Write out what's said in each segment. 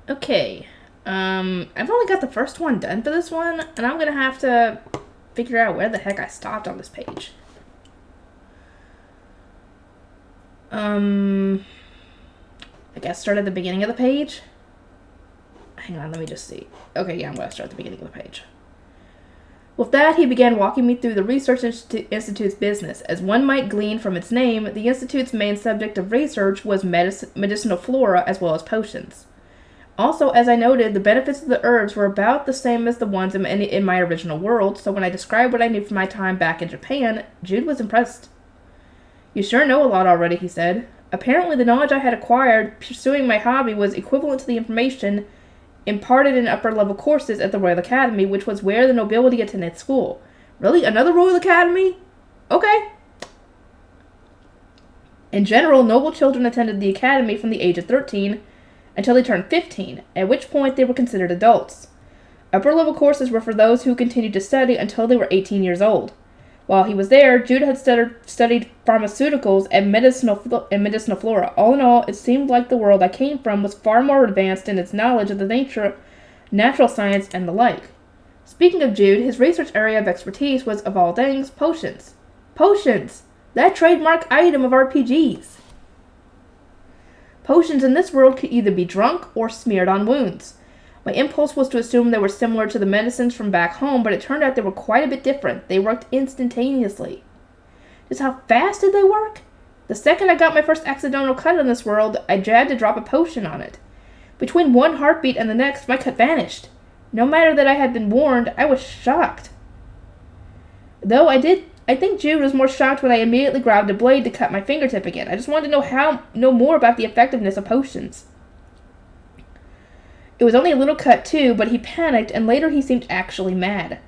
Okay. I've only got the first one done for this one, and I'm gonna have to figure out where the heck I stopped on this page. I guess start at the beginning of the page? Hang on, let me just see. Okay, yeah, I'm gonna start at the beginning of the page. With that, he began walking me through the Research Institute's business. As one might glean from its name, the Institute's main subject of research was medicinal flora as well as potions. Also, as I noted, the benefits of the herbs were about the same as the ones in my original world, so when I described what I knew from my time back in Japan, Jude was impressed. You sure know a lot already, he said. Apparently the knowledge I had acquired pursuing my hobby was equivalent to the information imparted in upper-level courses at the Royal Academy, which was where the nobility attended school. Really? Another Royal Academy? Okay. In general, noble children attended the academy from the age of 13 until they turned 15, at which point they were considered adults. Upper-level courses were for those who continued to study until they were 18 years old. While he was there, Jude had studied pharmaceuticals and medicinal flora. All in all, it seemed like the world I came from was far more advanced in its knowledge of the nature, natural science, and the like. Speaking of Jude, his research area of expertise was, of all things, potions. Potions! That trademark item of RPGs. Potions in this world could either be drunk or smeared on wounds. My impulse was to assume they were similar to the medicines from back home, but it turned out they were quite a bit different. They worked instantaneously. Just how fast did they work? The second I got my first accidental cut in this world, I had to drop a potion on it. Between one heartbeat and the next, my cut vanished. No matter that I had been warned, I was shocked. Though I think Jude was more shocked when I immediately grabbed a blade to cut my fingertip again. I just wanted to know more about the effectiveness of potions. It was only a little cut too, but he panicked, and later he seemed actually mad.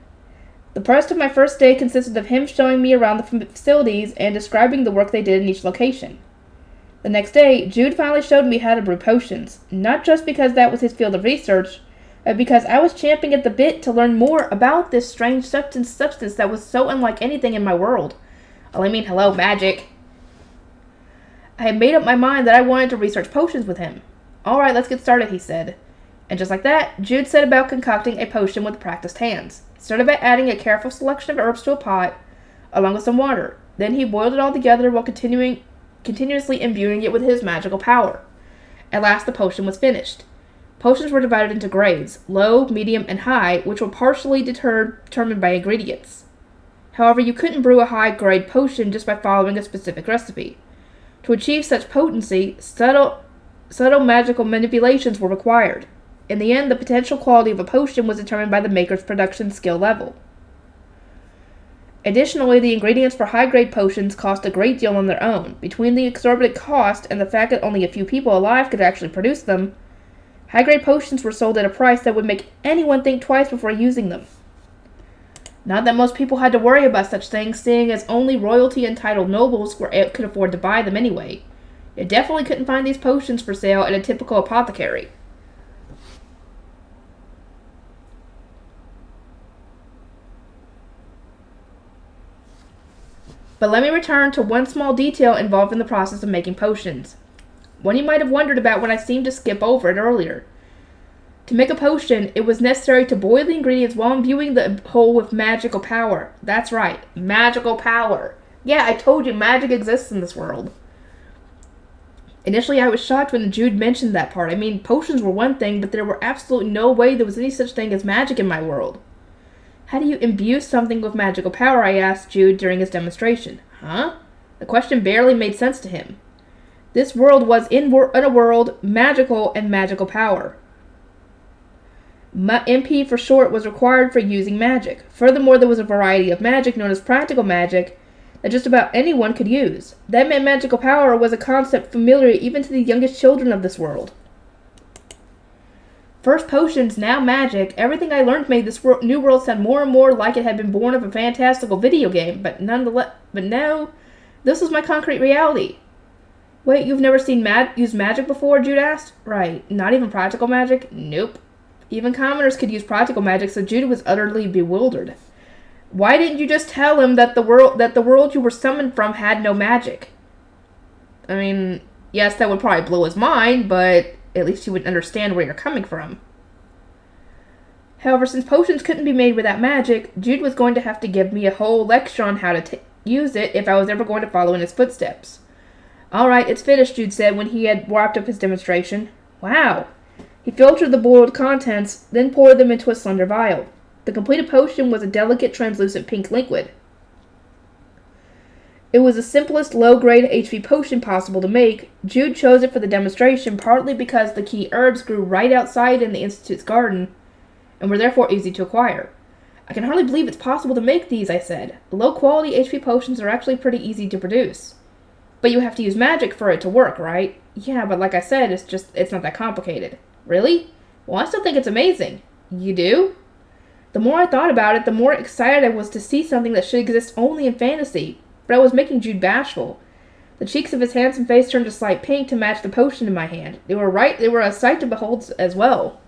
The rest of my first day consisted of him showing me around the facilities and describing the work they did in each location. The next day, Jude finally showed me how to brew potions, not just because that was his field of research, but because I was champing at the bit to learn more about this strange substance that was so unlike anything in my world. Hello, magic. I had made up my mind that I wanted to research potions with him. Alright, let's get started, he said. And just like that, Jude set about concocting a potion with practiced hands. He started by adding a careful selection of herbs to a pot, along with some water. Then he boiled it all together while continuously imbuing it with his magical power. At last, the potion was finished. Potions were divided into grades, low, medium, and high, which were partially determined by ingredients. However, you couldn't brew a high-grade potion just by following a specific recipe. To achieve such potency, subtle magical manipulations were required. In the end, the potential quality of a potion was determined by the maker's production skill level. Additionally, the ingredients for high-grade potions cost a great deal on their own. Between the exorbitant cost and the fact that only a few people alive could actually produce them, high-grade potions were sold at a price that would make anyone think twice before using them. Not that most people had to worry about such things, seeing as only royalty-entitled nobles could afford to buy them anyway. You definitely couldn't find these potions for sale at a typical apothecary. But let me return to one small detail involved in the process of making potions. One you might have wondered about when I seemed to skip over it earlier. To make a potion, it was necessary to boil the ingredients while imbuing the whole with magical power. That's right, magical power. Yeah, I told you magic exists in this world. Initially, I was shocked when Jude mentioned that part. Potions were one thing, but there were absolutely no way there was any such thing as magic in my world. How do you imbue something with magical power? I asked Jude during his demonstration. Huh? The question barely made sense to him. This world was in a world magical and magical power. MP for short was required for using magic. Furthermore, there was a variety of magic known as practical magic that just about anyone could use. That meant magical power was a concept familiar even to the youngest children of this world. First potions, now magic. Everything I learned made this new world sound more and more like it had been born of a fantastical video game, but now, this was my concrete reality. Wait, you've never seen use magic before? Jude asked. Right, not even practical magic? Nope. Even commoners could use practical magic, so Jude was utterly bewildered. Why didn't you just tell him that the world you were summoned from had no magic? Yes, that would probably blow his mind, but At least he would understand where you're coming from. However, since potions couldn't be made without magic, Jude was going to have to give me a whole lecture on how to use it if I was ever going to follow in his footsteps. Alright, it's finished, Jude said when he had wrapped up his demonstration. Wow. He filtered the boiled contents, then poured them into a slender vial. The completed potion was a delicate, translucent pink liquid. It was the simplest low-grade HP potion possible to make. Jude chose it for the demonstration partly because the key herbs grew right outside in the Institute's garden and were therefore easy to acquire. I can hardly believe it's possible to make these, I said. Low-quality HP potions are actually pretty easy to produce. But you have to use magic for it to work, right? Yeah, but like I said, it's not that complicated. Really? Well, I still think it's amazing. You do? The more I thought about it, the more excited I was to see something that should exist only in fantasy. But I was making Jude bashful. The cheeks of his handsome face turned a slight pink to match the potion in my hand. They were a sight to behold as well.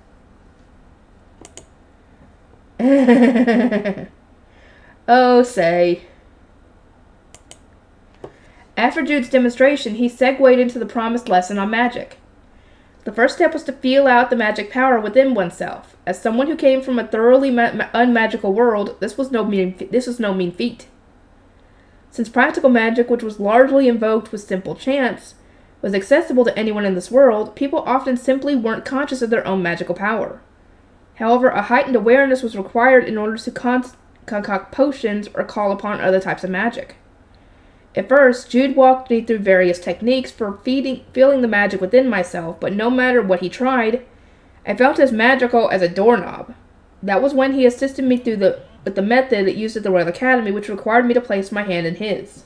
Oh, say. After Jude's demonstration, he segued into the promised lesson on magic. The first step was to feel out the magic power within oneself. As someone who came from a thoroughly unmagical world, this was no mean feat. Since practical magic, which was largely invoked with simple chants, was accessible to anyone in this world, people often simply weren't conscious of their own magical power. However, a heightened awareness was required in order to concoct potions or call upon other types of magic. At first, Jude walked me through various techniques for feeling the magic within myself, but no matter what he tried, I felt as magical as a doorknob. That was when he assisted me with the method used at the Royal Academy, which required me to place my hand in his.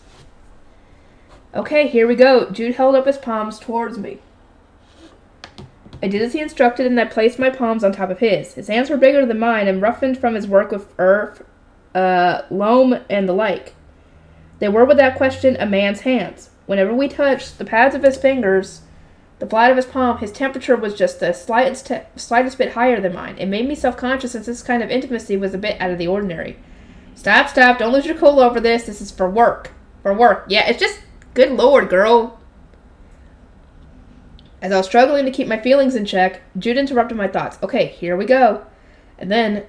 Okay, here we go. Jude held up his palms towards me. I did as he instructed, and I placed my palms on top of his. His hands were bigger than mine and roughened from his work with earth, loam, and the like. They were, without question, a man's hands. Whenever we touched the pads of his fingers, the flat of his palm, his temperature was just the slightest bit higher than mine. It made me self-conscious since this kind of intimacy was a bit out of the ordinary. Stop, don't lose your cool over this. This is for work. For work. Yeah, it's just, good lord, girl. As I was struggling to keep my feelings in check, Jude interrupted my thoughts. Okay, here we go. And then,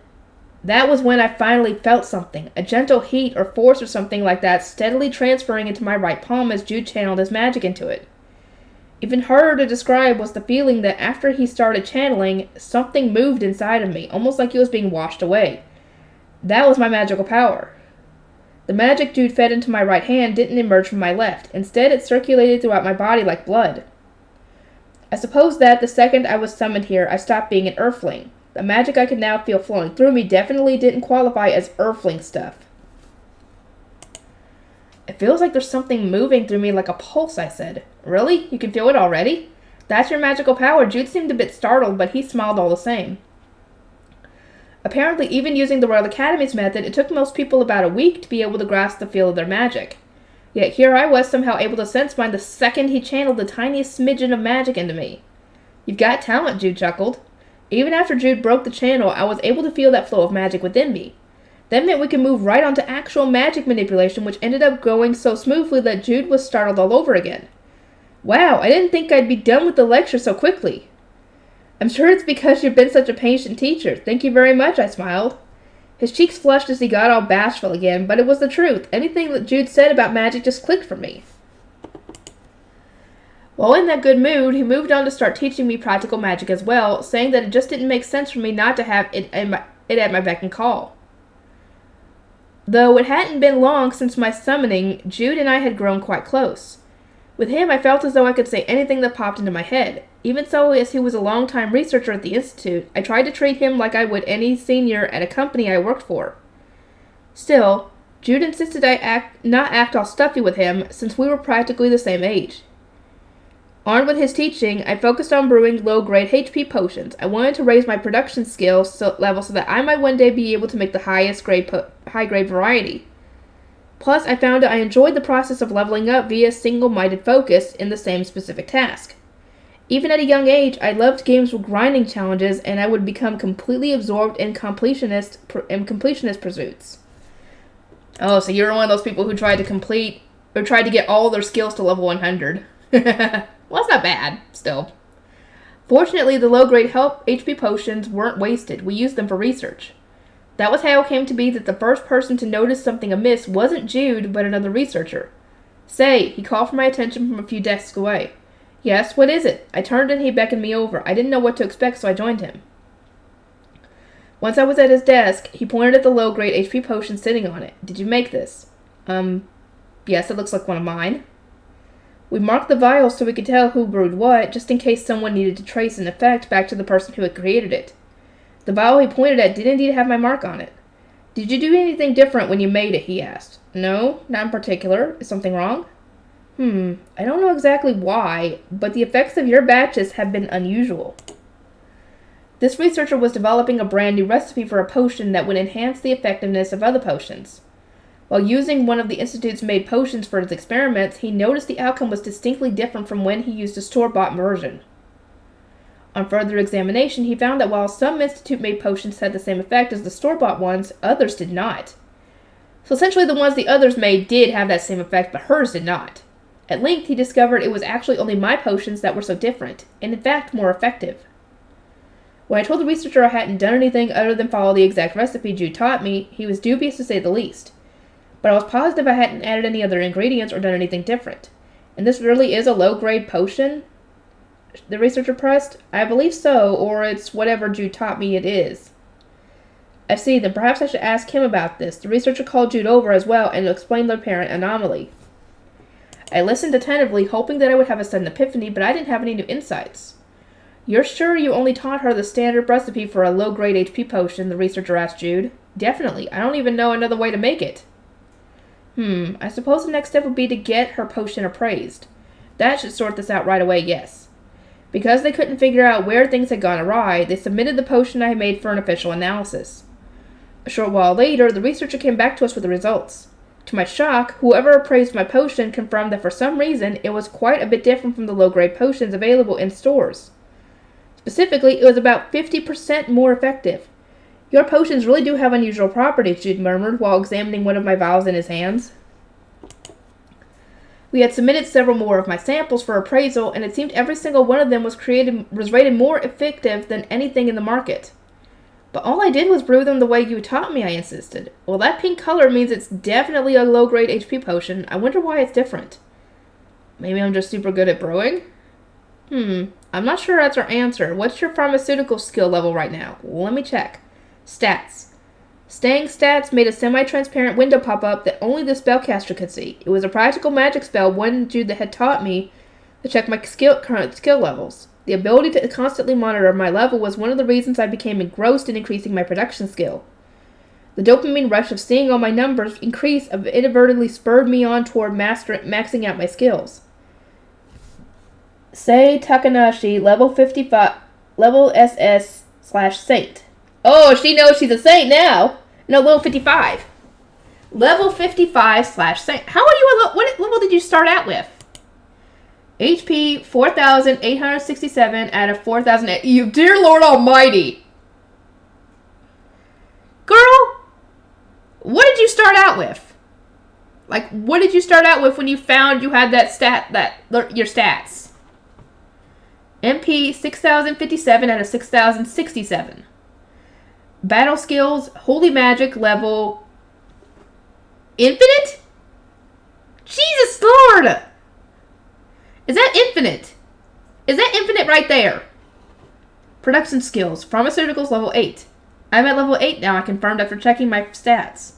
that was when I finally felt something. A gentle heat or force or something like that steadily transferring into my right palm as Jude channeled his magic into it. Even harder to describe was the feeling that after he started channeling, something moved inside of me, almost like it was being washed away. That was my magical power. The magic Jude fed into my right hand didn't emerge from my left. Instead, it circulated throughout my body like blood. I suppose that the second I was summoned here, I stopped being an earthling. The magic I could now feel flowing through me definitely didn't qualify as earthling stuff. It feels like there's something moving through me like a pulse, I said. Really? You can feel it already? That's your magical power. Jude seemed a bit startled, but he smiled all the same. Apparently, even using the Royal Academy's method, it took most people about a week to be able to grasp the feel of their magic. Yet here I was somehow able to sense mine the second he channeled the tiniest smidgen of magic into me. You've got talent, Jude chuckled. Even after Jude broke the channel, I was able to feel that flow of magic within me. That meant we could move right on to actual magic manipulation, which ended up going so smoothly that Jude was startled all over again. Wow, I didn't think I'd be done with the lecture so quickly. I'm sure it's because you've been such a patient teacher. Thank you very much, I smiled. His cheeks flushed as he got all bashful again, but it was the truth. Anything that Jude said about magic just clicked for me. While in that good mood, he moved on to start teaching me practical magic as well, saying that it just didn't make sense for me not to have it at my beck and call. Though it hadn't been long since my summoning, Jude and I had grown quite close. With him, I felt as though I could say anything that popped into my head. Even so, as he was a long-time researcher at the Institute, I tried to treat him like I would any senior at a company I worked for. Still, Jude insisted I not act all stuffy with him, since we were practically the same age. Armed with his teaching, I focused on brewing low-grade HP potions. I wanted to raise my production skills level so that I might one day be able to make the high-grade variety. Plus, I found that I enjoyed the process of leveling up via single-minded focus in the same specific task. Even at a young age, I loved games with grinding challenges, and I would become completely absorbed in completionist pursuits. Oh, so you're one of those people who tried to get all their skills to level 100. Well, that's not bad, still. Fortunately, the low-grade health HP potions weren't wasted. We used them for research. That was how it came to be that the first person to notice something amiss wasn't Jude, but another researcher. Say, he called for my attention from a few desks away. Yes, what is it? I turned and he beckoned me over. I didn't know what to expect, so I joined him. Once I was at his desk, he pointed at the low-grade HP potion sitting on it. Did you make this? Yes, it looks like one of mine. We marked the vials so we could tell who brewed what, just in case someone needed to trace an effect back to the person who had created it. The vial he pointed at did indeed have my mark on it. Did you do anything different when you made it, he asked. No, not in particular. Is something wrong? I don't know exactly why, but the effects of your batches have been unusual. This researcher was developing a brand new recipe for a potion that would enhance the effectiveness of other potions. While using one of the Institute's made potions for his experiments, he noticed the outcome was distinctly different from when he used a store-bought version. On further examination, he found that while some Institute-made potions had the same effect as the store-bought ones, others did not. So essentially the ones the others made did have that same effect, but hers did not. At length, he discovered it was actually only my potions that were so different, and in fact more effective. When I told the researcher I hadn't done anything other than follow the exact recipe Jude taught me, he was dubious to say the least. But I was positive I hadn't added any other ingredients or done anything different. And this really is a low-grade potion? The researcher pressed. I believe so, or it's whatever Jude taught me it is. I see, then perhaps I should ask him about this. The researcher called Jude over as well and explained the apparent anomaly. I listened attentively, hoping that I would have a sudden epiphany, but I didn't have any new insights. You're sure you only taught her the standard recipe for a low-grade HP potion? The researcher asked Jude. Definitely. I don't even know another way to make it. I suppose the next step would be to get her potion appraised. That should sort this out right away, yes. Because they couldn't figure out where things had gone awry, they submitted the potion I made for an official analysis. A short while later, the researcher came back to us with the results. To my shock, whoever appraised my potion confirmed that for some reason it was quite a bit different from the low-grade potions available in stores. Specifically, it was about 50% more effective. Your potions really do have unusual properties, Jude murmured while examining one of my vials in his hands. We had submitted several more of my samples for appraisal, and it seemed every single one of them was rated more effective than anything in the market. But all I did was brew them the way you taught me, I insisted. Well, that pink color means it's definitely a low-grade HP potion. I wonder why it's different. Maybe I'm just super good at brewing? I'm not sure that's our answer. What's your pharmaceutical skill level right now? Let me check. Stats. Staying stats made a semi-transparent window pop up that only the spellcaster could see. It was a practical magic spell one Jude had taught me to check my current skill levels. The ability to constantly monitor my level was one of the reasons I became engrossed in increasing my production skill. The dopamine rush of seeing all my numbers increase inadvertently spurred me on toward maxing out my skills. Sei Takanashi, level 55, level SS/Saint. Oh, she knows she's a saint now. No, level 55. Level 55/Saint. How are you? What level did you start out with? HP 4,867 out of 4,000. You, dear Lord Almighty. Girl, what did you start out with? Like, what did you start out with when you found you had your stats? MP 6,057 out of 6,067. Battle skills, holy magic level infinite? Jesus Lord! Is that infinite? Is that infinite right there? Production skills, pharmaceuticals level 8. I'm at level 8 now, I confirmed after checking my stats.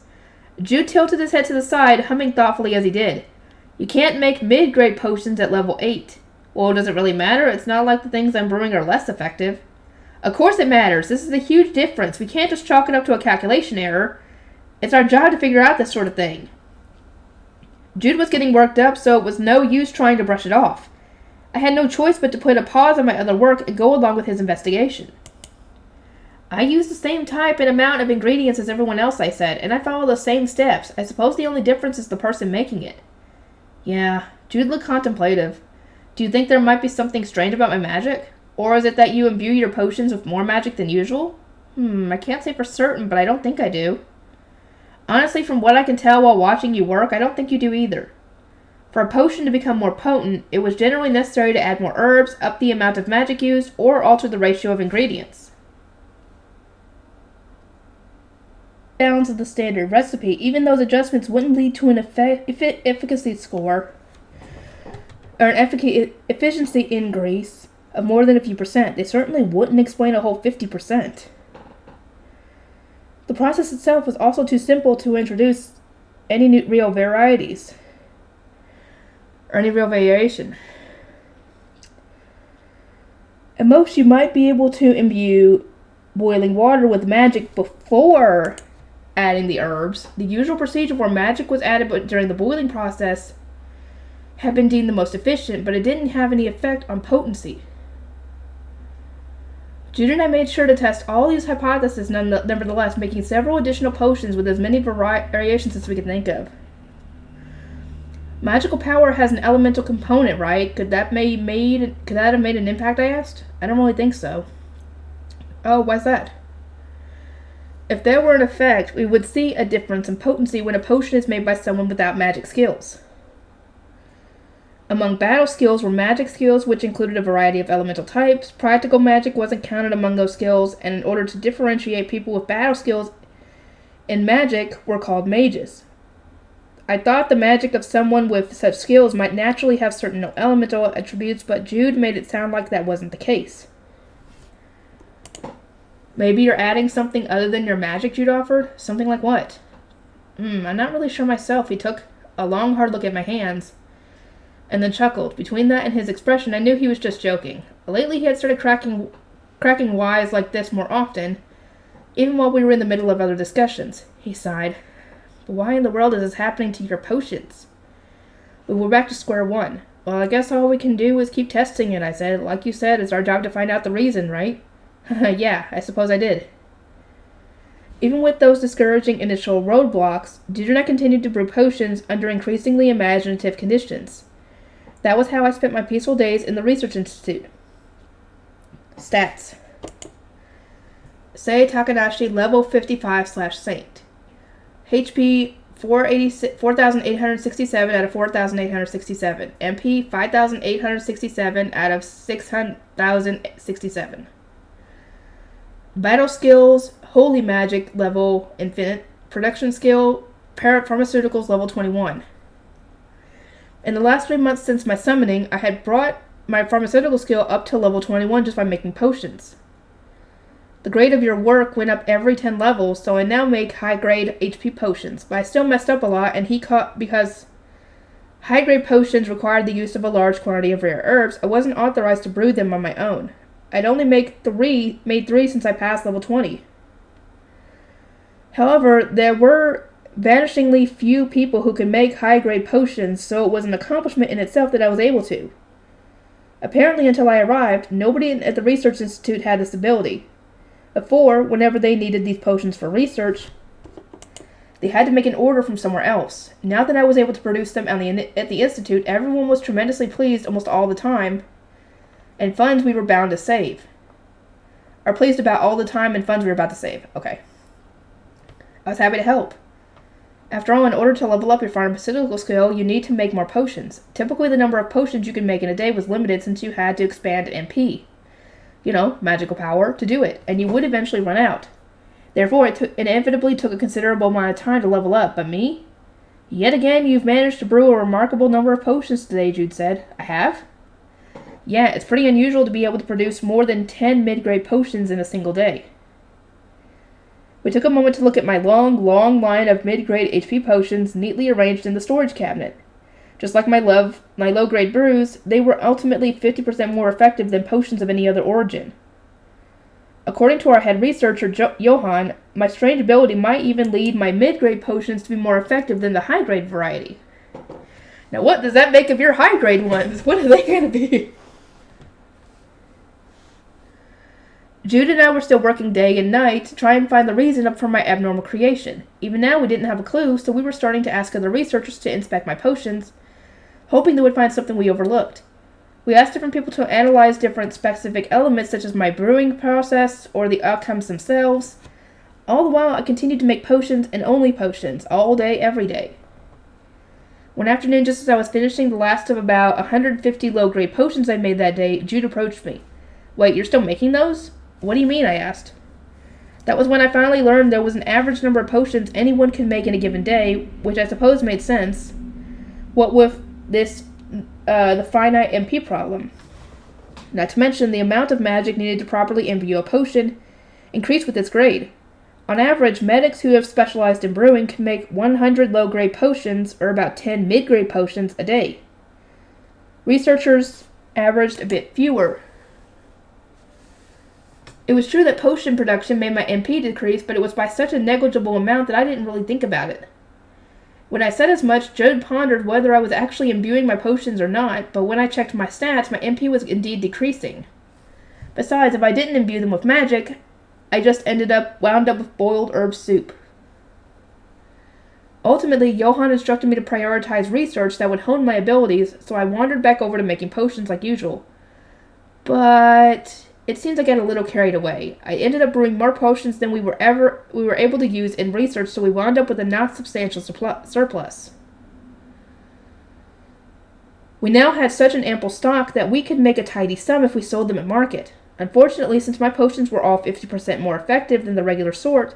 Jude tilted his head to the side, humming thoughtfully as he did. You can't make mid-grade potions at level 8. Well, does it really matter? It's not like the things I'm brewing are less effective. Of course it matters. This is a huge difference. We can't just chalk it up to a calculation error. It's our job to figure out this sort of thing. Jude was getting worked up, so it was no use trying to brush it off. I had no choice but to put a pause on my other work and go along with his investigation. I use the same type and amount of ingredients as everyone else, I said, and I follow the same steps. I suppose the only difference is the person making it. Yeah, Jude looked contemplative. Do you think there might be something strange about my magic? Or is it that you imbue your potions with more magic than usual? I can't say for certain, but I don't think I do. Honestly, from what I can tell while watching you work, I don't think you do either. For a potion to become more potent, it was generally necessary to add more herbs, up the amount of magic used, or alter the ratio of ingredients. Balance of the standard recipe, even those adjustments wouldn't lead to an efficacy score or an efficiency increase of more than a few percent. They certainly wouldn't explain a whole 50%. The process itself was also too simple to introduce any new real varieties or any real variation. At most, you might be able to imbue boiling water with magic before adding the herbs. The usual procedure where magic was added during the boiling process had been deemed the most efficient, but it didn't have any effect on potency. Jude and I made sure to test all these hypotheses nevertheless, making several additional potions with as many variations as we could think of. Magical power has an elemental component, right? Could that have made an impact, I asked? I don't really think so. Oh, why's that? If there were an effect, we would see a difference in potency when a potion is made by someone without magic skills. Among battle skills were magic skills, which included a variety of elemental types. Practical magic wasn't counted among those skills, and in order to differentiate people with battle skills in magic were called mages. I thought the magic of someone with such skills might naturally have certain elemental attributes, but Jude made it sound like that wasn't the case. Maybe you're adding something other than your magic, Jude offered? Something like what? I'm not really sure myself. He took a long, hard look at my hands and then chuckled. Between that and his expression, I knew he was just joking. Lately, he had started cracking wise like this more often, even while we were in the middle of other discussions. He sighed. But why in the world is this happening to your potions? We were back to square one. Well, I guess all we can do is keep testing it, I said. Like you said, it's our job to find out the reason, right? Yeah, I suppose I did. Even with those discouraging initial roadblocks, Jude and I continued to brew potions under increasingly imaginative conditions. That was how I spent my peaceful days in the Research Institute. Stats. Sei Takanashi, level 55/Saint. HP 4,867 out of 4,867. MP 5,867 out of 6,067. Battle skills, Holy Magic level infinite. Production skill, Pharmaceuticals level 21. In the last 3 months since my summoning, I had brought my pharmaceutical skill up to level 21 just by making potions. The grade of your work went up every 10 levels, so I now make high-grade HP potions, but I still messed up a lot, and because high-grade potions required the use of a large quantity of rare herbs, I wasn't authorized to brew them on my own. I'd only made three since I passed level 20. However, there were vanishingly few people who could make high-grade potions, so it was an accomplishment in itself that I was able to. Apparently, until I arrived, nobody at the Research Institute had this ability. Before, whenever they needed these potions for research, they had to make an order from somewhere else. Now that I was able to produce them at the Institute, everyone was tremendously pleased almost all the time, and funds we were bound to save. Are pleased about all the time and funds we were about to save. Okay. I was happy to help. After all, in order to level up your pharmaceutical skill, you need to make more potions. Typically, the number of potions you could make in a day was limited since you had to expand MP. Magical power, to do it, and you would eventually run out. Therefore, it inevitably took a considerable amount of time to level up, but me? Yet again, you've managed to brew a remarkable number of potions today, Jude said. I have? Yeah, it's pretty unusual to be able to produce more than 10 mid-grade potions in a single day. We took a moment to look at my long line of mid-grade HP potions neatly arranged in the storage cabinet. Just like my low-grade brews, they were ultimately 50% more effective than potions of any other origin. According to our head researcher, Johan, my strange ability might even lead my mid-grade potions to be more effective than the high-grade variety. Now what does that make of your high-grade ones? What are they going to be? Jude and I were still working day and night to try and find the reason for my abnormal creation. Even now we didn't have a clue, so we were starting to ask other researchers to inspect my potions, hoping they would find something we overlooked. We asked different people to analyze different specific elements such as my brewing process or the outcomes themselves. All the while I continued to make potions and only potions, all day, every day. One afternoon, just as I was finishing the last of about 150 low-grade potions I made that day, Jude approached me. "Wait, you're still making those?" "What do you mean?" I asked. That was when I finally learned there was an average number of potions anyone can make in a given day, which I suppose made sense. What with this, the finite MP problem. Not to mention, the amount of magic needed to properly imbue a potion increased with its grade. On average, medics who have specialized in brewing can make 100 low-grade potions, or about 10 mid-grade potions, a day. Researchers averaged a bit fewer. It was true that potion production made my MP decrease, but it was by such a negligible amount that I didn't really think about it. When I said as much, Jude pondered whether I was actually imbuing my potions or not, but when I checked my stats, my MP was indeed decreasing. Besides, if I didn't imbue them with magic, I just wound up with boiled herb soup. Ultimately, Johann instructed me to prioritize research that would hone my abilities, so I wandered back over to making potions like usual. But it seems I got a little carried away. I ended up brewing more potions than we were able to use in research, so we wound up with a not substantial surplus. We now had such an ample stock that we could make a tidy sum if we sold them at market. Unfortunately, since my potions were all 50% more effective than the regular sort,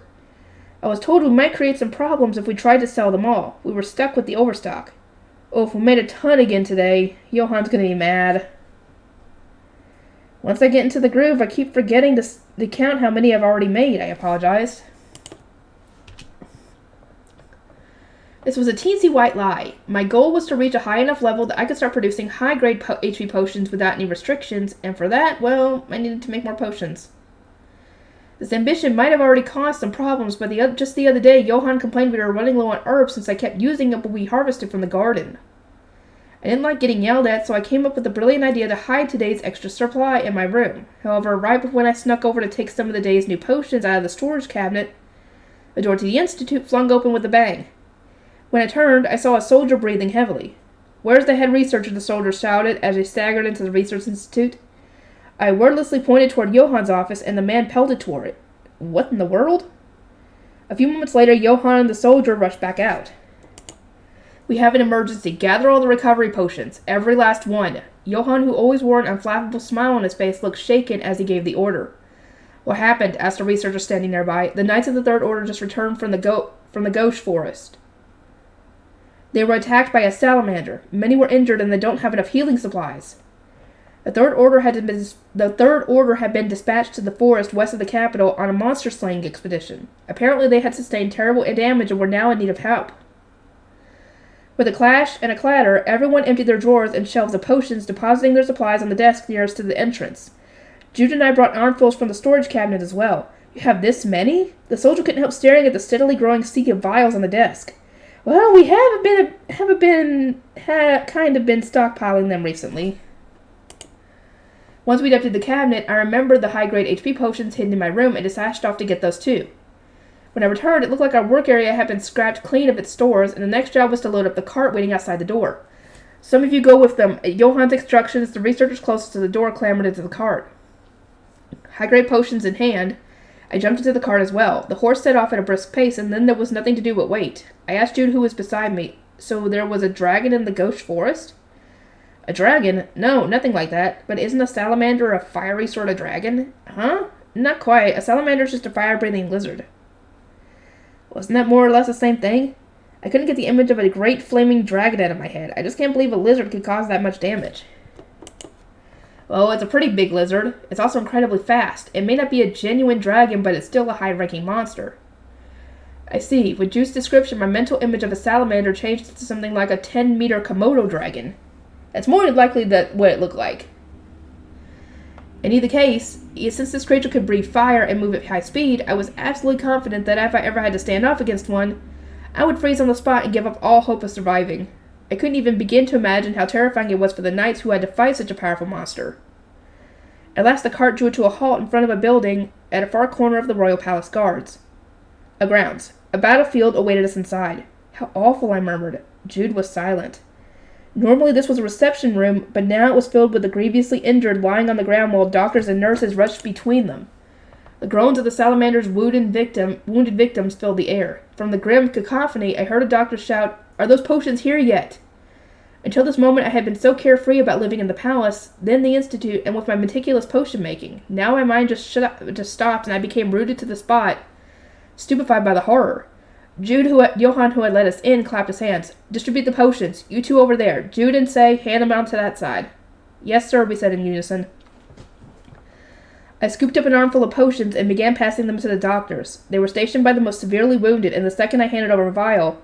I was told we might create some problems if we tried to sell them all. We were stuck with the overstock. Oh, if we made a ton again today, Johann's gonna be mad. Once I get into the groove, I keep forgetting to count how many I've already made. I apologize. This was a teensy white lie. My goal was to reach a high enough level that I could start producing high-grade HP potions without any restrictions, and for that, well, I needed to make more potions. This ambition might have already caused some problems, but just the other day, Johann complained we were running low on herbs since I kept using up what we harvested from the garden. I didn't like getting yelled at, so I came up with the brilliant idea to hide today's extra supply in my room. However, right when I snuck over to take some of the day's new potions out of the storage cabinet, the door to the Institute flung open with a bang. When I turned, I saw a soldier breathing heavily. "Where's the head researcher?" the soldier shouted as he staggered into the research institute. I wordlessly pointed toward Johann's office, and the man pelted toward it. What in the world? A few moments later, Johann and the soldier rushed back out. "We have an emergency. Gather all the recovery potions. Every last one." Johann, who always wore an unflappable smile on his face, looked shaken as he gave the order. "What happened?" asked a researcher standing nearby. "The Knights of the Third Order just returned from the Gauche Forest. They were attacked by a salamander. Many were injured and they don't have enough healing supplies." The Third Order had been dispatched to the forest west of the capital on a monster-slaying expedition. Apparently they had sustained terrible damage and were now in need of help. With a clash and a clatter, everyone emptied their drawers and shelves of potions, depositing their supplies on the desk nearest to the entrance. Jude and I brought armfuls from the storage cabinet as well. "You have this many?" The soldier couldn't help staring at the steadily growing sea of vials on the desk. "Well, we have been stockpiling them recently." Once we'd emptied the cabinet, I remembered the high-grade HP potions hidden in my room and dashed off to get those too. When I returned, it looked like our work area had been scrapped clean of its stores, and the next job was to load up the cart waiting outside the door. Some of you go with them. At Johann's instructions, the researchers closest to the door clambered into the cart. High-grade potions in hand, I jumped into the cart as well. The horse set off at a brisk pace, and then there was nothing to do but wait. I asked Jude who was beside me. "So there was a dragon in the Gauche Forest?" "A dragon? No, nothing like that. But isn't a salamander a fiery sort of dragon?" "Huh? Not quite. A salamander's just a fire-breathing lizard." Wasn't that more or less the same thing? I couldn't get the image of a great flaming dragon out of my head. I just can't believe a lizard could cause that much damage. "Well, it's a pretty big lizard. It's also incredibly fast. It may not be a genuine dragon, but it's still a high-ranking monster." I see. With Jude's description, my mental image of a salamander changed to something like a 10-meter Komodo dragon. That's more than likely what it looked like. In either case, since this creature could breathe fire and move at high speed, I was absolutely confident that if I ever had to stand off against one, I would freeze on the spot and give up all hope of surviving. I couldn't even begin to imagine how terrifying it was for the knights who had to fight such a powerful monster. At last the cart drew to a halt in front of a building at a far corner of the Royal Palace Grounds. A battlefield awaited us inside. "How awful," I murmured. Jude was silent. Normally this was a reception room, but now it was filled with the grievously injured lying on the ground while doctors and nurses rushed between them. The groans of the salamander's wounded victims filled the air. From the grim cacophony, I heard a doctor shout, "Are those potions here yet?" Until this moment, I had been so carefree about living in the palace, then the institute, and with my meticulous potion making. Now my mind just stopped, and I became rooted to the spot, stupefied by the horror. Johann, who had let us in, clapped his hands. "Distribute the potions. You two over there. Jude and Say, hand them on to that side." "Yes, sir," we said in unison. I scooped up an armful of potions and began passing them to the doctors. They were stationed by the most severely wounded, and the second I handed over a vial,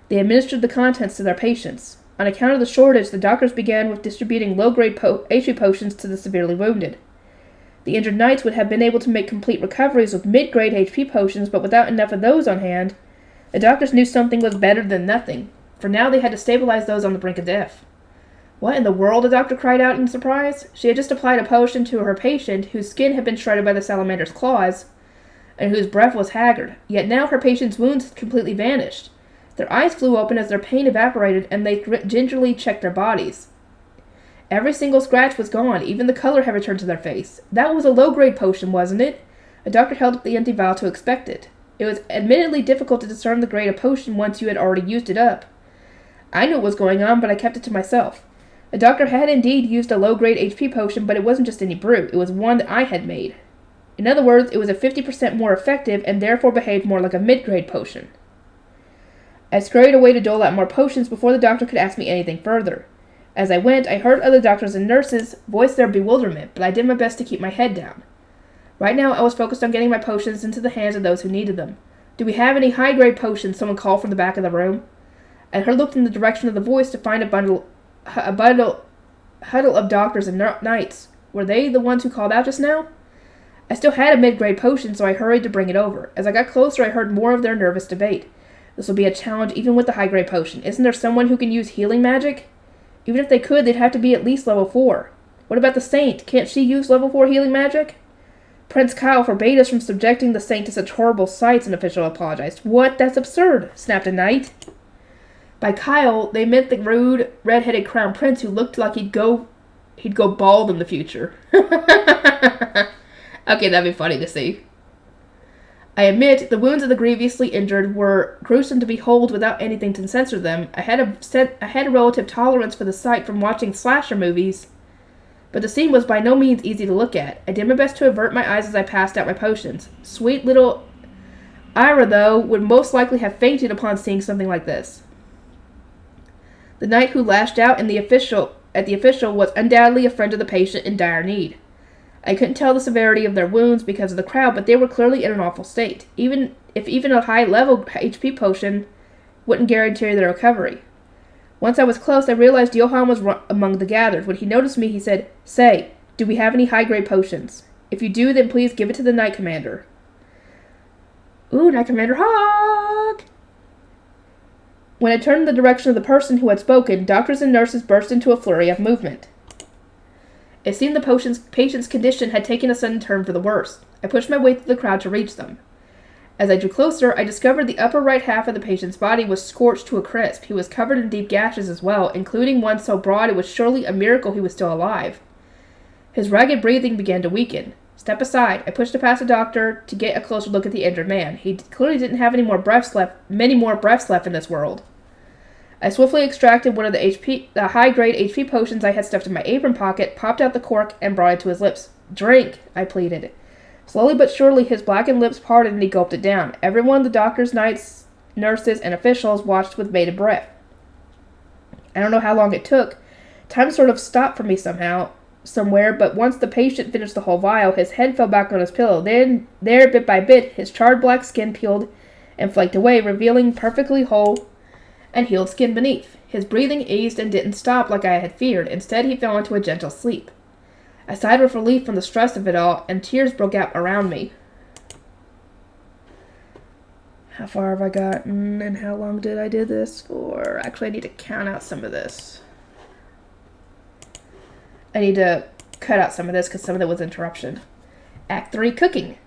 they administered the contents to their patients. On account of the shortage, the doctors began with distributing low-grade HP potions to the severely wounded. The injured knights would have been able to make complete recoveries with mid-grade HP potions, but without enough of those on hand, the doctors knew something was better than nothing, for now they had to stabilize those on the brink of death. "What in the world?" the doctor cried out in surprise. She had just applied a potion to her patient, whose skin had been shredded by the salamander's claws, and whose breath was haggard, yet now her patient's wounds had completely vanished. Their eyes flew open as their pain evaporated, and they gingerly checked their bodies. Every single scratch was gone, even the color had returned to their face. That was a low-grade potion, wasn't it? The doctor held up the empty vial to inspect it. It was admittedly difficult to discern the grade of potion once you had already used it up. I knew what was going on, but I kept it to myself. The doctor had indeed used a low-grade HP potion, but it wasn't just any brew. It was one that I had made. In other words, it was a 50% more effective and therefore behaved more like a mid-grade potion. I scurried away to dole out more potions before the doctor could ask me anything further. As I went, I heard other doctors and nurses voice their bewilderment, but I did my best to keep my head down. Right now, I was focused on getting my potions into the hands of those who needed them. "Do we have any high-grade potions?" someone called from the back of the room. I looked in the direction of the voice to find a huddle of doctors and knights. Were they the ones who called out just now? I still had a mid-grade potion, so I hurried to bring it over. As I got closer, I heard more of their nervous debate. This will be a challenge even with the high-grade potion. Isn't there someone who can use healing magic? Even if they could, they'd have to be at least level 4. What about the Saint? Can't she use level 4 healing magic? Prince Kyle forbade us from subjecting the Saint to such horrible sights, an official apologized. "What? That's absurd," snapped a knight. By Kyle, they meant the rude, red-headed crown prince who looked like he'd go bald in the future. Okay, that'd be funny to see. I admit, the wounds of the grievously injured were gruesome to behold without anything to censor them. I had a relative tolerance for the sight from watching slasher movies, but the scene was by no means easy to look at. I did my best to avert my eyes as I passed out my potions. Sweet little Ira, though, would most likely have fainted upon seeing something like this. The knight who lashed out at the official was undoubtedly a friend of the patient in dire need. I couldn't tell the severity of their wounds because of the crowd, but they were clearly in an awful state, even a high-level HP potion wouldn't guarantee their recovery. Once I was close, I realized Johann was among the gathered. When he noticed me, he said, "Say, do we have any high-grade potions? If you do, then please give it to the Knight Commander." Ooh, Knight Commander Hawk! When I turned in the direction of the person who had spoken, doctors and nurses burst into a flurry of movement. It seemed the patient's condition had taken a sudden turn for the worse. I pushed my way through the crowd to reach them. As I drew closer, I discovered the upper right half of the patient's body was scorched to a crisp. He was covered in deep gashes as well, including one so broad it was surely a miracle he was still alive. His ragged breathing began to weaken. "Step aside." I pushed past the doctor to get a closer look at the injured man. He clearly didn't have many more breaths left in this world. I swiftly extracted one of the high-grade HP potions I had stuffed in my apron pocket, popped out the cork, and brought it to his lips. "Drink," I pleaded. Slowly but surely, his blackened lips parted and he gulped it down. Everyone, the doctors, knights, nurses, and officials, watched with bated breath. I don't know how long it took. Time sort of stopped for me somewhere, but once the patient finished the whole vial, his head fell back on his pillow. Then, bit by bit, his charred black skin peeled and flaked away, revealing perfectly whole and healed skin beneath. His breathing eased and didn't stop like I had feared. Instead, he fell into a gentle sleep. I sighed with relief from the stress of it all, and tears broke out around me. How far have I gotten, and how long did I do this for? Actually, I need to count out some of this. I need to cut out some of this because some of it was interruption. Act 3, Cooking.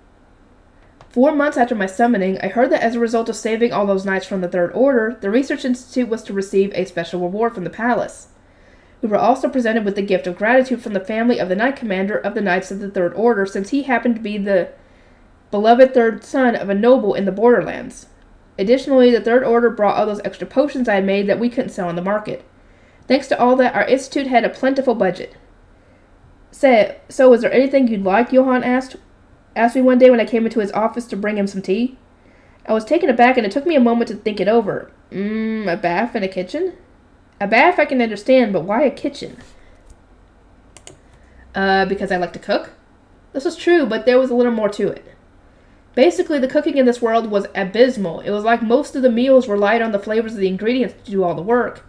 4 months after my summoning, I heard that as a result of saving all those knights from the Third Order, the Research Institute was to receive a special reward from the palace. We were also presented with the gift of gratitude from the family of the Knight Commander of the Knights of the Third Order, since he happened to be the beloved third son of a noble in the borderlands. Additionally, the Third Order brought all those extra potions I had made that we couldn't sell on the market. Thanks to all that, our institute had a plentiful budget. So is there anything you'd like? Johann asked me one day when I came into his office to bring him some tea. I was taken aback, and it took me a moment to think it over. A bath and a kitchen? A bath I can understand, but why a kitchen? Because I like to cook? This was true, but there was a little more to it. Basically, the cooking in this world was abysmal. It was like most of the meals relied on the flavors of the ingredients to do all the work.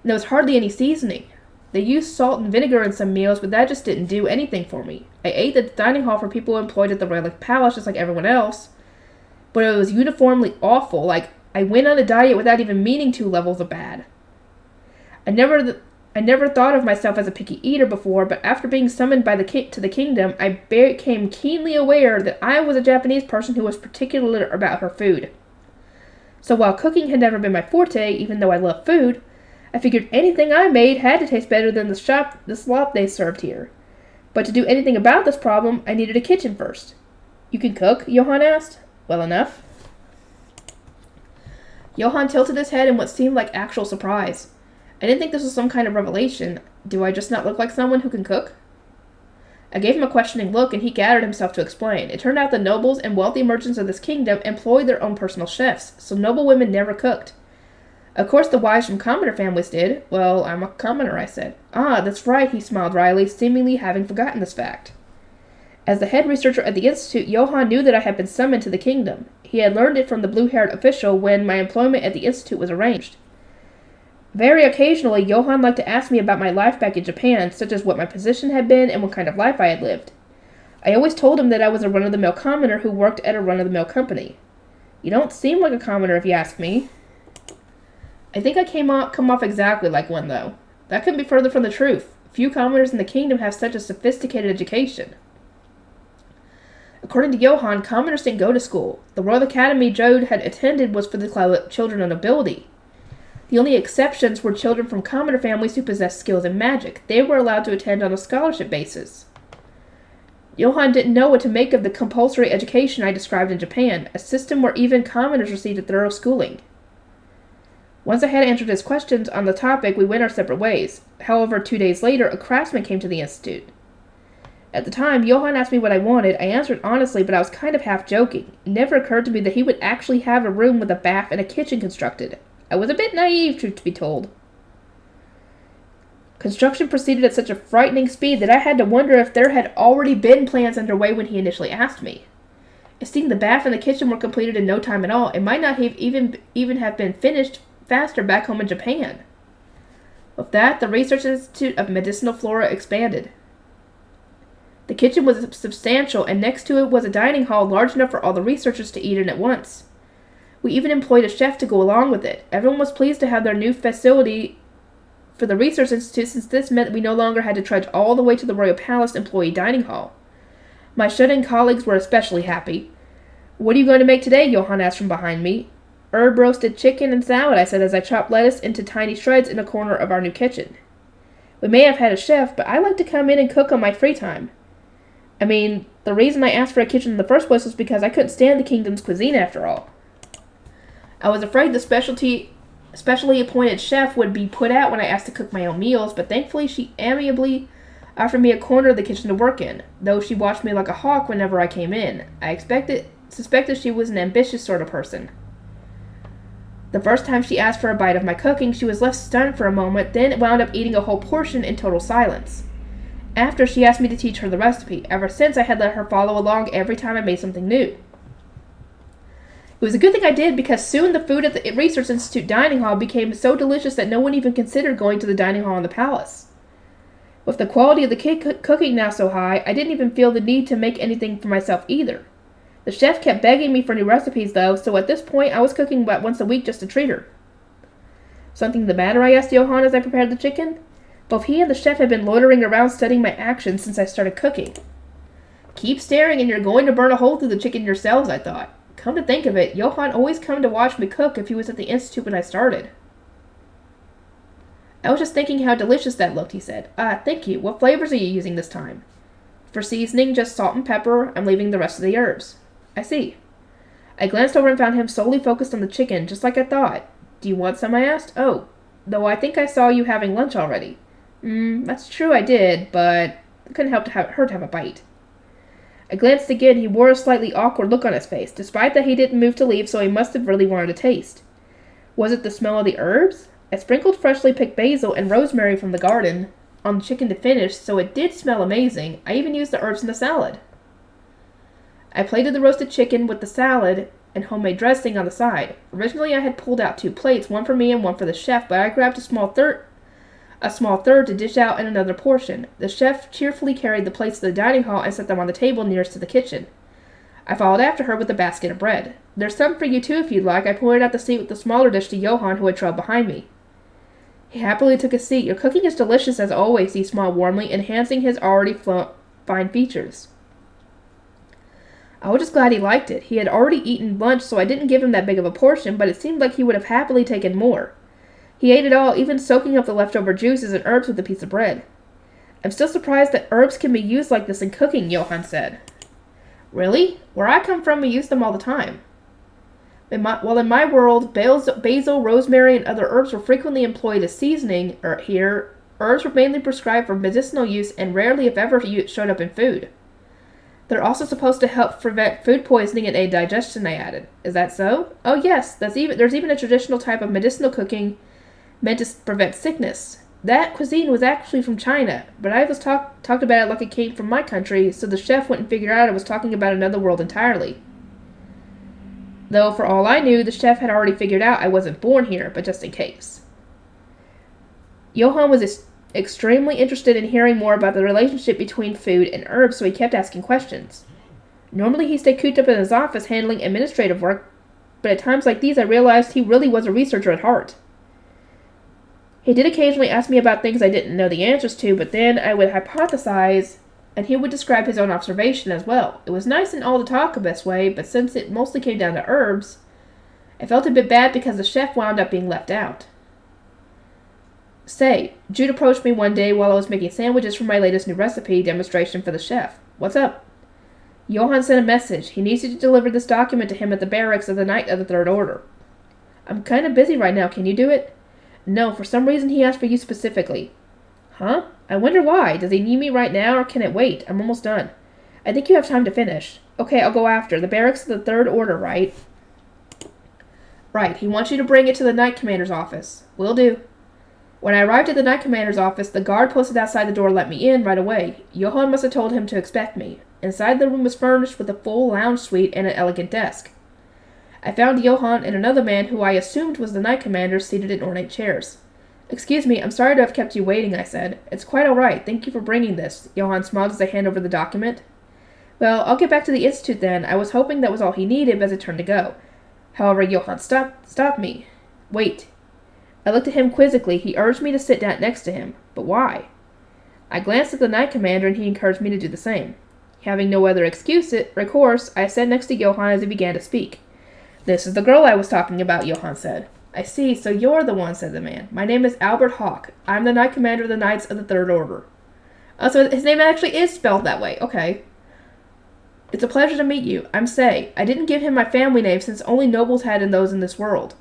And there was hardly any seasoning. They used salt and vinegar in some meals, but that just didn't do anything for me. I ate at the dining hall for people employed at the Royal Palace just like everyone else. But it was uniformly awful, like I went on a diet without even meaning to levels of bad. I never thought of myself as a picky eater before, but after being summoned by to the kingdom, I became keenly aware that I was a Japanese person who was particular about her food. So while cooking had never been my forte, even though I love food, I figured anything I made had to taste better than the slop they served here. But to do anything about this problem, I needed a kitchen first. You can cook? Johann asked. Well enough. Johann tilted his head in what seemed like actual surprise. I didn't think this was some kind of revelation. Do I just not look like someone who can cook? I gave him a questioning look, and he gathered himself to explain. It turned out the nobles and wealthy merchants of this kingdom employed their own personal chefs, so noble women never cooked. Of course the wives from commoner families did. Well, I'm a commoner, I said. Ah, that's right, he smiled wryly, seemingly having forgotten this fact. As the head researcher at the institute, Johann knew that I had been summoned to the kingdom. He had learned it from the blue-haired official when my employment at the institute was arranged. Very occasionally, Johann liked to ask me about my life back in Japan, such as what my position had been and what kind of life I had lived. I always told him that I was a run-of-the-mill commoner who worked at a run-of-the-mill company. You don't seem like a commoner if you ask me. I think I come off exactly like one, though. That couldn't be further from the truth. Few commoners in the kingdom have such a sophisticated education. According to Johann, commoners didn't go to school. The Royal Academy Jode had attended was for the children of nobility. The only exceptions were children from commoner families who possessed skills in magic. They were allowed to attend on a scholarship basis. Johann didn't know what to make of the compulsory education I described in Japan, a system where even commoners received a thorough schooling. Once I had answered his questions on the topic, we went our separate ways. However, 2 days later, a craftsman came to the institute. At the time, Johann asked me what I wanted. I answered honestly, but I was kind of half joking. It never occurred to me that he would actually have a room with a bath and a kitchen constructed. I was a bit naive, truth to be told. Construction proceeded at such a frightening speed that I had to wonder if there had already been plans underway when he initially asked me. It seemed the bath and the kitchen were completed in no time at all. It might not have even have been finished faster back home in Japan. With that, the Research Institute of Medicinal Flora expanded. The kitchen was substantial, and next to it was a dining hall large enough for all the researchers to eat in at once. We even employed a chef to go along with it. Everyone was pleased to have their new facility for the Research Institute, since this meant that we no longer had to trudge all the way to the Royal Palace employee dining hall. My shut-in colleagues were especially happy. What are you going to make today? Johann asked from behind me. Herb-roasted chicken and salad, I said as I chopped lettuce into tiny shreds in a corner of our new kitchen. We may have had a chef, but I like to come in and cook on my free time. I mean, the reason I asked for a kitchen in the first place was because I couldn't stand the kingdom's cuisine after all. I was afraid the specially appointed chef would be put out when I asked to cook my own meals, but thankfully she amiably offered me a corner of the kitchen to work in, though she watched me like a hawk whenever I came in. I suspected she was an ambitious sort of person. The first time she asked for a bite of my cooking, she was left stunned for a moment, then wound up eating a whole portion in total silence. After, she asked me to teach her the recipe. Ever since, I had let her follow along every time I made something new. It was a good thing I did, because soon the food at the Research Institute dining hall became so delicious that no one even considered going to the dining hall in the palace. With the quality of the cooking now so high, I didn't even feel the need to make anything for myself either. The chef kept begging me for new recipes, though, so at this point I was cooking about once a week just to treat her. Something the matter? I asked Johann as I prepared the chicken. Both he and the chef had been loitering around studying my actions since I started cooking. Keep staring and you're going to burn a hole through the chicken yourselves, I thought. Come to think of it, Johann always come to watch me cook if he was at the institute when I started. I was just thinking how delicious that looked, he said. Thank you. What flavors are you using this time? For seasoning, just salt and pepper. I'm leaving the rest of the herbs. I see. I glanced over and found him solely focused on the chicken, just like I thought. Do you want some? I asked. Oh, Though I think I saw you having lunch already. That's true I did, but I couldn't help her to have a bite. I glanced again. He wore a slightly awkward look on his face, despite that he didn't move to leave, so he must have really wanted a taste. Was it the smell of the herbs? I sprinkled freshly picked basil and rosemary from the garden on the chicken to finish, so it did smell amazing. I even used the herbs in the salad. I plated the roasted chicken with the salad and homemade dressing on the side. Originally, I had pulled out 2 plates, one for me and one for the chef, but I grabbed a small third to dish out in another portion. The chef cheerfully carried the plates to the dining hall and set them on the table nearest to the kitchen. I followed after her with a basket of bread. There's some for you too if you'd like. I pointed out the seat with the smaller dish to Johann, who had trailed behind me. He happily took a seat. Your cooking is delicious as always, he smiled warmly, enhancing his already fine features. I was just glad he liked it. He had already eaten lunch, so I didn't give him that big of a portion, but it seemed like he would have happily taken more. He ate it all, even soaking up the leftover juices and herbs with a piece of bread. I'm still surprised that herbs can be used like this in cooking, Johann said. Really? Where I come from, we use them all the time. In my world, basil, rosemary, and other herbs were frequently employed as seasoning. Here, herbs were mainly prescribed for medicinal use and rarely, if ever, showed up in food. They're also supposed to help prevent food poisoning and aid digestion, I added. Is that so? Oh yes, there's even a traditional type of medicinal cooking meant to prevent sickness. That cuisine was actually from China, but I was talked about it like it came from my country, so the chef wouldn't figure out I was talking about another world entirely. Though, for all I knew, the chef had already figured out I wasn't born here, but just in case. Johann was extremely interested in hearing more about the relationship between food and herbs, so he kept asking questions. Normally he stayed cooped up in his office handling administrative work, but at times like these I realized he really was a researcher at heart. He did occasionally ask me about things I didn't know the answers to, but then I would hypothesize, and he would describe his own observation as well. It was nice and all to talk this way, but since it mostly came down to herbs, I felt a bit bad because the chef wound up being left out. Say, Jude approached me one day while I was making sandwiches for my latest new recipe demonstration for the chef. What's up? Johann sent a message. He needs you to deliver this document to him at the barracks of the Knight of the Third Order. I'm kind of busy right now. Can you do it? No, for some reason he asked for you specifically. Huh? I wonder why. Does he need me right now, or can it wait? I'm almost done. I think you have time to finish. Okay, I'll go after. The barracks of the Third Order, right? Right. He wants you to bring it to the Knight Commander's office. Will do. When I arrived at the Knight Commander's office, the guard posted outside the door let me in right away. Johann must have told him to expect me. Inside, the room was furnished with a full lounge suite and an elegant desk. I found Johann and another man who I assumed was the Knight Commander seated in ornate chairs. Excuse me, I'm sorry to have kept you waiting, I said. It's quite all right. Thank you for bringing this. Johann smiled as I handed over the document. Well, I'll get back to the Institute then. I was hoping that was all he needed, but as it turned to go. However, Johann stopped me. Wait. I looked at him quizzically. He urged me to sit down next to him. But why? I glanced at the Knight Commander, and he encouraged me to do the same. Having no other recourse, I sat next to Johann as he began to speak. This is the girl I was talking about, Johann said. I see, so you're the one, said the man. My name is Albert Hawk. I'm the Knight Commander of the Knights of the Third Order. Oh, so his name actually is spelled that way. Okay. It's a pleasure to meet you. I'm Sei. I didn't give him my family name since only nobles had those in this world.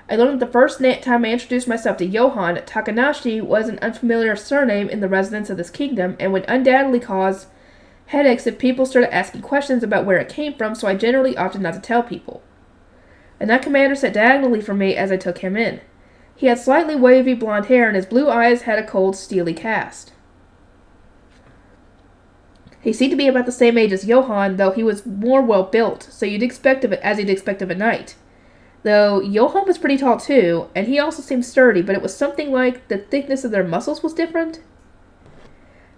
I learned that the first time I introduced myself to Johann, Takanashi was an unfamiliar surname in the residents of this kingdom and would undoubtedly cause headaches if people started asking questions about where it came from, so I generally opted not to tell people. The Knight Commander sat diagonally from me as I took him in. He had slightly wavy blonde hair, and his blue eyes had a cold, steely cast. He seemed to be about the same age as Johann, though he was more well-built, so you'd expect of a knight. Though Johann was pretty tall too, and he also seemed sturdy, but it was something like the thickness of their muscles was different.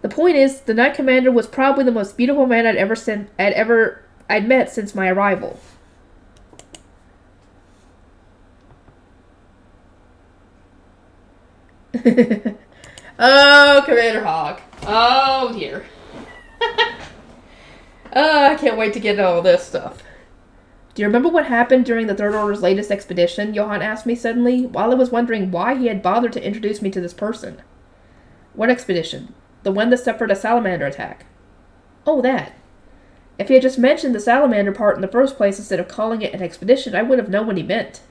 The point is, the Knight Commander was probably the most beautiful man I'd met since my arrival. Oh, Commander Hawk. Oh, dear. I can't wait to get into all this stuff. Do you remember what happened during the Third Order's latest expedition? Johann asked me suddenly, while I was wondering why he had bothered to introduce me to this person. What expedition? The one that suffered a salamander attack. Oh, that. If he had just mentioned the salamander part in the first place instead of calling it an expedition, I would have known what he meant.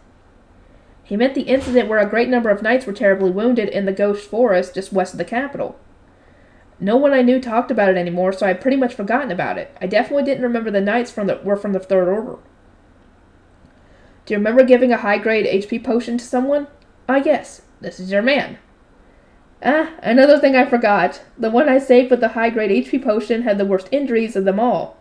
He meant the incident where a great number of knights were terribly wounded in the Ghost Forest just west of the capital. No one I knew talked about it anymore, so I had pretty much forgotten about it. I definitely didn't remember the knights were from the Third Order. Do you remember giving a high-grade HP potion to someone? Ah, yes. This is your man. Ah, another thing I forgot. The one I saved with the high-grade HP potion had the worst injuries of them all.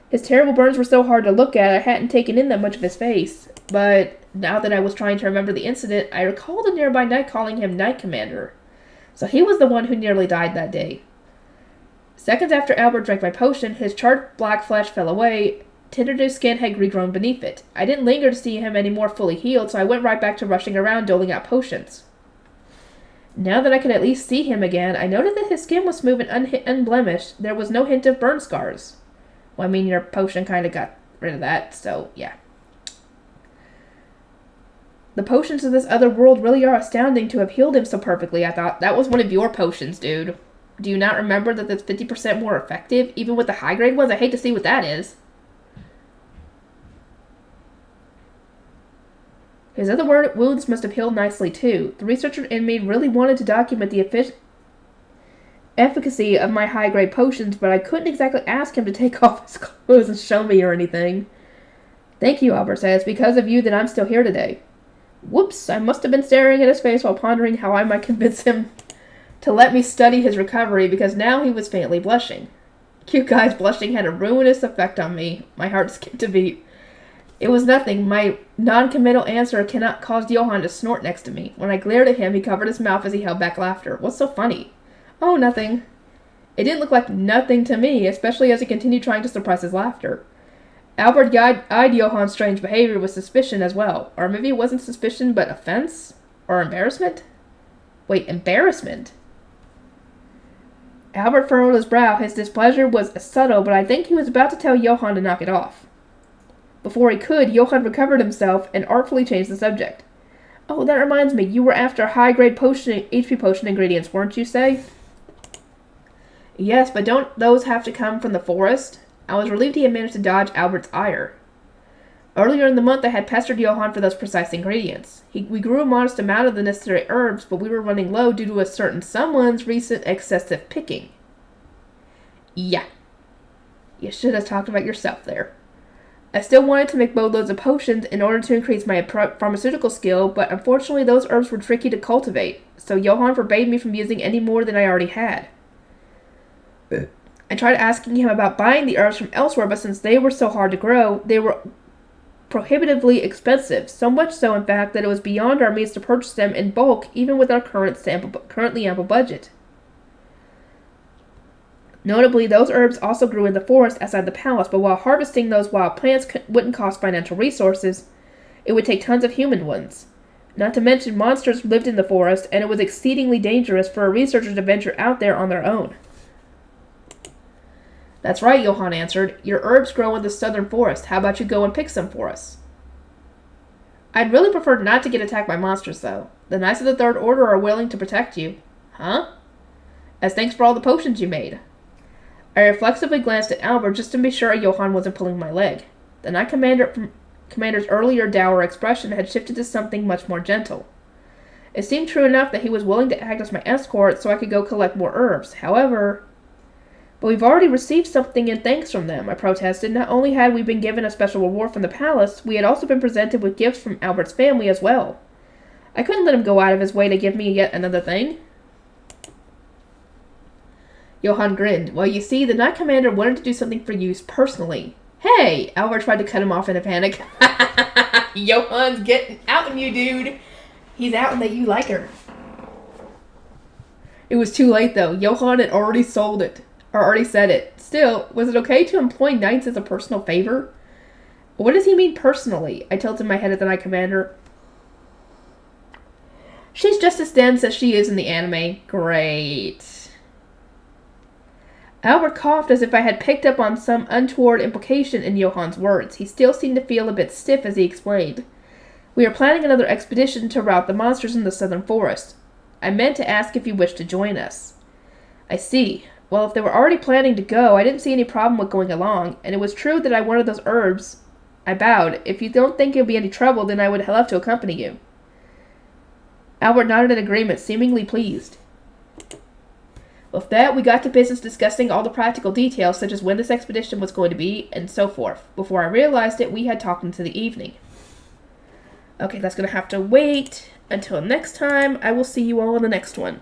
His terrible burns were so hard to look at, I hadn't taken in that much of his face. But now that I was trying to remember the incident, I recalled a nearby knight calling him Knight Commander. So he was the one who nearly died that day. Seconds after Albert drank my potion, his charred black flesh fell away. Tender skin had regrown beneath it. I didn't linger to see him any more fully healed, so I went right back to rushing around doling out potions. Now that I could at least see him again, I noted that his skin was smooth and unblemished. There was no hint of burn scars. Well, I mean, your potion kind of got rid of that, so yeah. The potions of this other world really are astounding to have healed him so perfectly, I thought. That was one of your potions, dude. Do you not remember that that's 50% more effective, even with the high-grade ones? I hate to see what that is. His other wounds must have healed nicely, too. The researcher in me really wanted to document the efficacy of my high-grade potions, but I couldn't exactly ask him to take off his clothes and show me or anything. Thank you, Albert said. It's because of you that I'm still here today. Whoops, I must have been staring at his face while pondering how I might convince him to let me study his recovery, because now he was faintly blushing. Cute guy's blushing had a ruinous effect on me. My heart skipped a beat. It was nothing. My non-committal answer cannot cause Johann to snort next to me. When I glared at him, he covered his mouth as he held back laughter. What's so funny? Oh, nothing. It didn't look like nothing to me, especially as he continued trying to suppress his laughter. Albert eyed Johann's strange behavior with suspicion as well. Or maybe it wasn't suspicion, but offense? Or embarrassment? Wait, embarrassment? Albert furrowed his brow. His displeasure was subtle, but I think he was about to tell Johann to knock it off. Before he could, Johann recovered himself and artfully changed the subject. Oh, that reminds me, you were after high-grade HP potion ingredients, weren't you, say? Yes, but don't those have to come from the forest? I was relieved he had managed to dodge Albert's ire. Earlier in the month, I had pestered Johann for those precise ingredients. We grew a modest amount of the necessary herbs, but we were running low due to a certain someone's recent excessive picking. Yeah. You should have talked about yourself there. I still wanted to make boatloads of potions in order to increase my pharmaceutical skill, but unfortunately those herbs were tricky to cultivate, so Johann forbade me from using any more than I already had. I tried asking him about buying the herbs from elsewhere, but since they were so hard to grow, they were prohibitively expensive, so much so in fact that it was beyond our means to purchase them in bulk, even with our currently ample budget. Notably, those herbs also grew in the forest outside the palace, but while harvesting those wild plants wouldn't cost financial resources, it would take tons of human ones. Not to mention monsters lived in the forest, and it was exceedingly dangerous for a researcher to venture out there on their own. That's right, Johann answered. Your herbs grow in the southern forest. How about you go and pick some for us? I'd really prefer not to get attacked by monsters, though. The Knights of the Third Order are willing to protect you. Huh? As thanks for all the potions you made. I reflexively glanced at Albert just to be sure Johann wasn't pulling my leg. The Knight Commander's earlier dour expression had shifted to something much more gentle. It seemed true enough that he was willing to act as my escort so I could go collect more herbs. However... But we've already received something in thanks from them, I protested. Not only had we been given a special reward from the palace, we had also been presented with gifts from Albert's family as well. I couldn't let him go out of his way to give me yet another thing. Johann grinned. Well, you see, the Knight Commander wanted to do something for you personally. Hey! Albert tried to cut him off in a panic. Johann's getting out on you, dude. He's out and that you like her. It was too late, though. Johann had already sold it. Or already said it. Still, was it okay to employ knights as a personal favor? What does he mean personally? I tilted my head at the Knight Commander. She's just as dense as she is in the anime. Great. Albert coughed as if I had picked up on some untoward implication in Johann's words. He still seemed to feel a bit stiff as he explained. We are planning another expedition to rout the monsters in the southern forest. I meant to ask if you wished to join us. I see. Well, if they were already planning to go, I didn't see any problem with going along, and it was true that I wanted those herbs. I bowed. If you don't think it'll be any trouble, then I would love to accompany you. Albert nodded in agreement, seemingly pleased. With that, we got to business discussing all the practical details, such as when this expedition was going to be, and so forth. Before I realized it, we had talked into the evening. Okay, that's going to have to wait until next time. I will see you all in the next one.